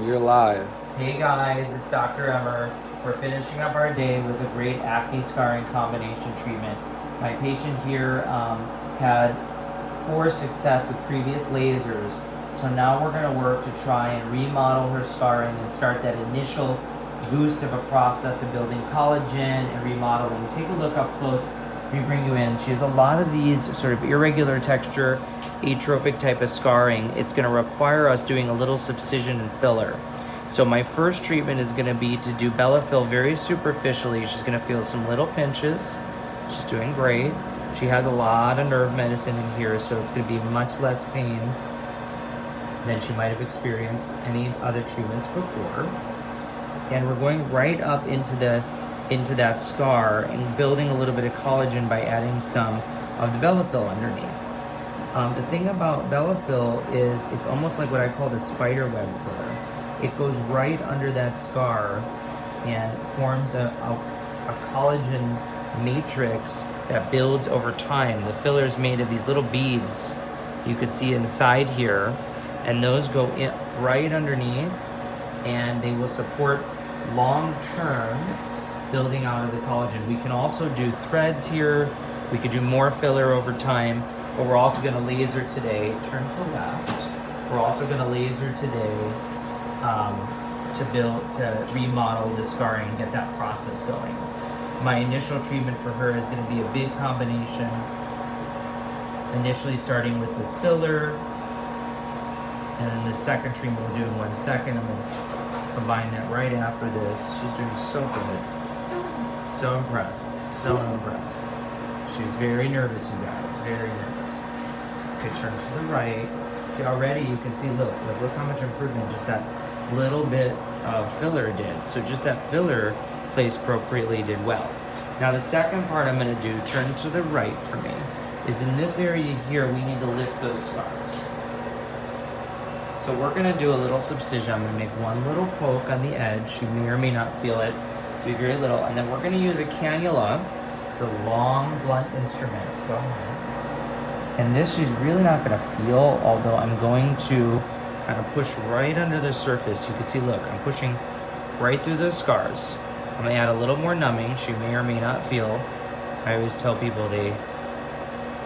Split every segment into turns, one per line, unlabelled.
you're live.
Hey guys, it's Dr. Emer. We're finishing up our day with a great acne scarring combination treatment. My patient here had poor success with previous lasers, so now we're going to work to try and remodel her scarring and start that initial boost of a process of building collagen and remodeling. Take a look up close. We bring you in. She has a lot of these sort of irregular texture, eutrophic type of scarring. It's going to require us doing a little subcision and filler. So my first treatment is going to be to do Bellafill very superficially. She's going to feel some little pinches. She's doing great. She has a lot of nerve medicine in here, so it's going to be much less pain than she might have experienced any other treatments before. And we're going right up into that scar and building a little bit of collagen by adding some of the Bellafill underneath. The thing about Bellafill is it's almost like what I call the spider web filler. It goes right under that scar and forms a collagen matrix that builds over time. The filler is made of these little beads you could see inside here, and those go in right underneath, and they will support long-term building out of the collagen. We can also do threads here. We could do more filler over time, but we're also going to laser today. Turn to left. We're also going to laser today to remodel the scarring and get that process going. My initial treatment for her is going to be a big combination. Initially starting with this filler, and then the second treatment we'll do in 1 second. I'm going to combine that right after this. She's doing so good. So impressed. So impressed. She's very nervous, you guys. Very nervous. Okay, turn to the right. See, already you can see, look how much improvement just that little bit of filler did. So just that filler placed appropriately did well. Now the second part I'm going to do, turn to the right for me, is in this area here we need to lift those scars. So we're going to do a little subcision. I'm going to make one little poke on the edge. You may or may not feel it. It's going to be very little. And then we're going to use a cannula. It's a long, blunt instrument. Go ahead. And this she's really not going to feel, although I'm going to kind of push right under the surface. You can see, look, I'm pushing right through those scars. I'm going to add a little more numbing. She may or may not feel. I always tell people they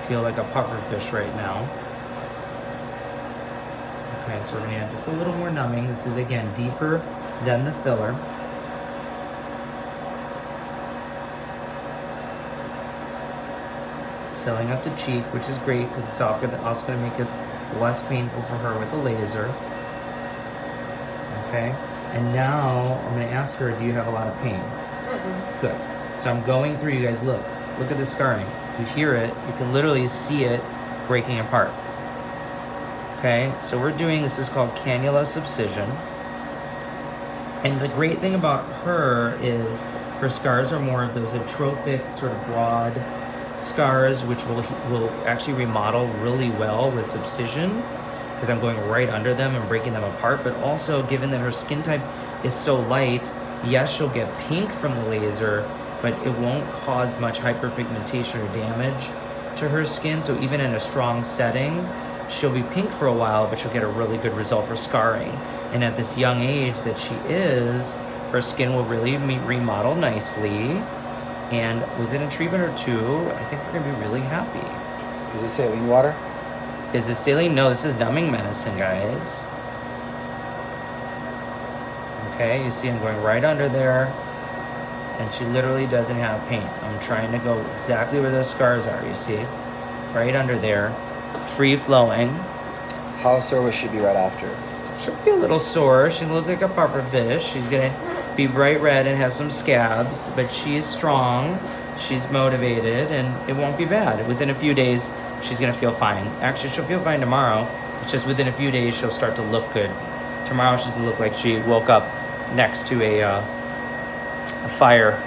feel like a puffer fish right now. Okay, so we're going to add just a little more numbing. This is, again, deeper than the filler. Filling up the cheek, which is great because it's also going to make it less painful for her with the laser. Okay, and now I'm going to ask her, do you have a lot of pain? Good. So I'm going through, you guys, look at the scarring. You hear it, you can literally see it breaking apart. Okay, so we're doing, this is called cannula subcision. And the great thing about her is her scars are more of those eutrophic, sort of broad scars, which will actually remodel really well with subcision, because I'm going right under them and breaking them apart. But also, given that her skin type is so light, yes, she'll get pink from the laser, but it won't cause much hyperpigmentation or damage to her skin. So even in a strong setting, she'll be pink for a while, but she'll get a really good result for scarring. And at this young age that she is, her skin will really remodel nicely. And within a treatment or two, I think we're going to be really happy.
Is this saline water?
Is this saline? No, this is numbing medicine, guys. Okay, you see I'm going right under there, and she literally doesn't have pain. I'm trying to go exactly where those scars are, you see? Right under there, free flowing.
How sore will she be right after?
She'll be a little sore. She'll look like a puffer fish. She's going to be bright red and have some scabs, but she's strong, she's motivated, and it won't be bad. Within a few days, she's gonna feel fine. Actually, she'll feel fine tomorrow. It's just within a few days, she'll start to look good. Tomorrow, she's gonna look like she woke up next to a fire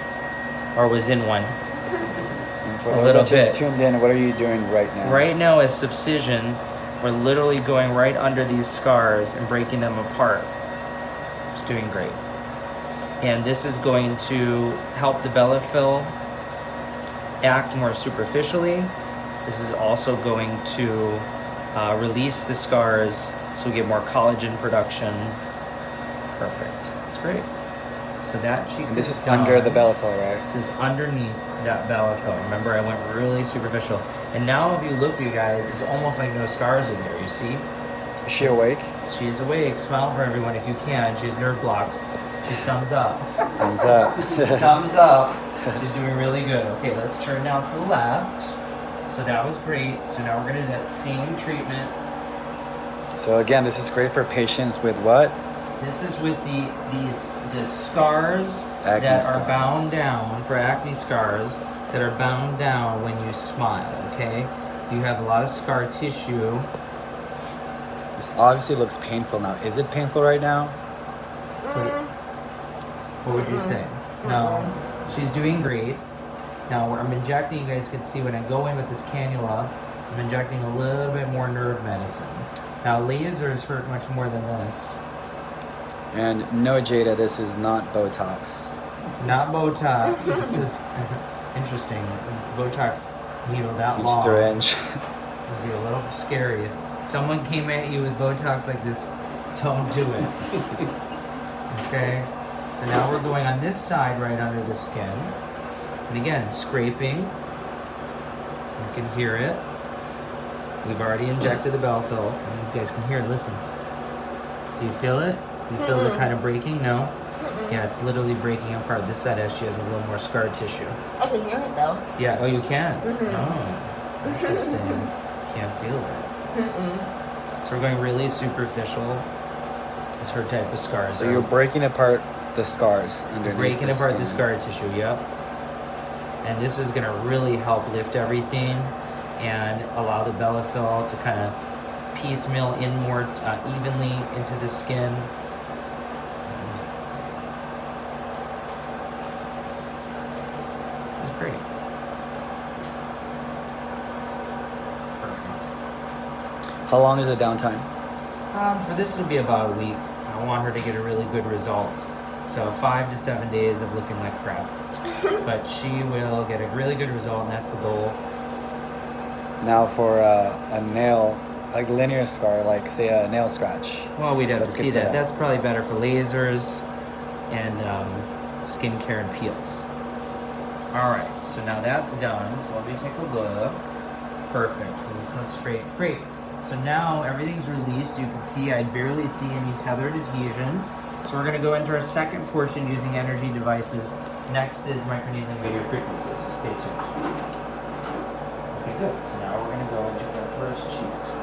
or was in one.
And for those that just tuned in, what are you doing right now?
Right now is subcision. We're literally going right under these scars and breaking them apart. It's doing great. And this is going to help the Bellafill act more superficially. This is also going to release the scars so we get more collagen production. Perfect. That's great. So that cheek
And this is
done.
under the Bellafill, right?
This is underneath that Bellafill. Remember, I went really superficial. And now if you look, you guys, it's almost like no scars in there, you see?
Is she awake?
She's awake. Smile for everyone if you can. She's nerve blocks. She's thumbs up.
Thumbs up.
Thumbs up. She's doing really good. Okay, let's turn now to the left. So that was great. So now we're going to do that same treatment.
So again, this is great for patients with what?
This is with the scars
Acne
that
scars.
are bound down, for acne scars that are bound down when you smile, okay? You have a lot of scar tissue.
This obviously looks painful now. Is it painful right now?
What would you say? No. She's doing great. Now I'm injecting, you guys can see when I go in with this cannula, I'm injecting a little bit more nerve medicine. Now lasers hurt much more than this.
And no, Jada, this is not Botox.
Not Botox. This is interesting. Botox needle that
Each
long.
syringe.
It'd be a little scary. If someone came at you with Botox like this, don't do it. Okay? So now we're going on this side right under the skin. And again, scraping. You can hear it. We've already injected the Bellafill. And you guys can hear it. Listen. Do you feel it? Do you feel the kind of breaking? No? Yeah, it's literally breaking apart. This side actually has a little more scar tissue.
I can hear it though.
Yeah, oh, you can? Oh, interesting. Can't feel it. So we're going really superficial. It's her type of scar.
So you're breaking apart the scars underneath
breaking
the
apart
skin.
the scar tissue, yep. And this is going to really help lift everything and allow the Bellafill to kind of piecemeal in more evenly into the skin. This is great. Perfect.
How long is the downtime?
For this, it'll be about a week. I want her to get a really good result. So 5 to 7 days of looking like crap. But she will get a really good result, and that's the goal.
Now for a nail, like linear scar, like say a nail scratch.
Well, we'd have
That's
to
good
see
for
that.
that.
That's probably better for lasers and skincare and peels. All right, so now that's done. So let me take a look. Perfect. So we come straight. Great. So now everything's released. You can see I barely see any tethered adhesions. So we're going to go into our second portion using energy devices. Next is microneedling radio frequencies. So stay tuned. Okay, good. So now we're going to go into our first cheek.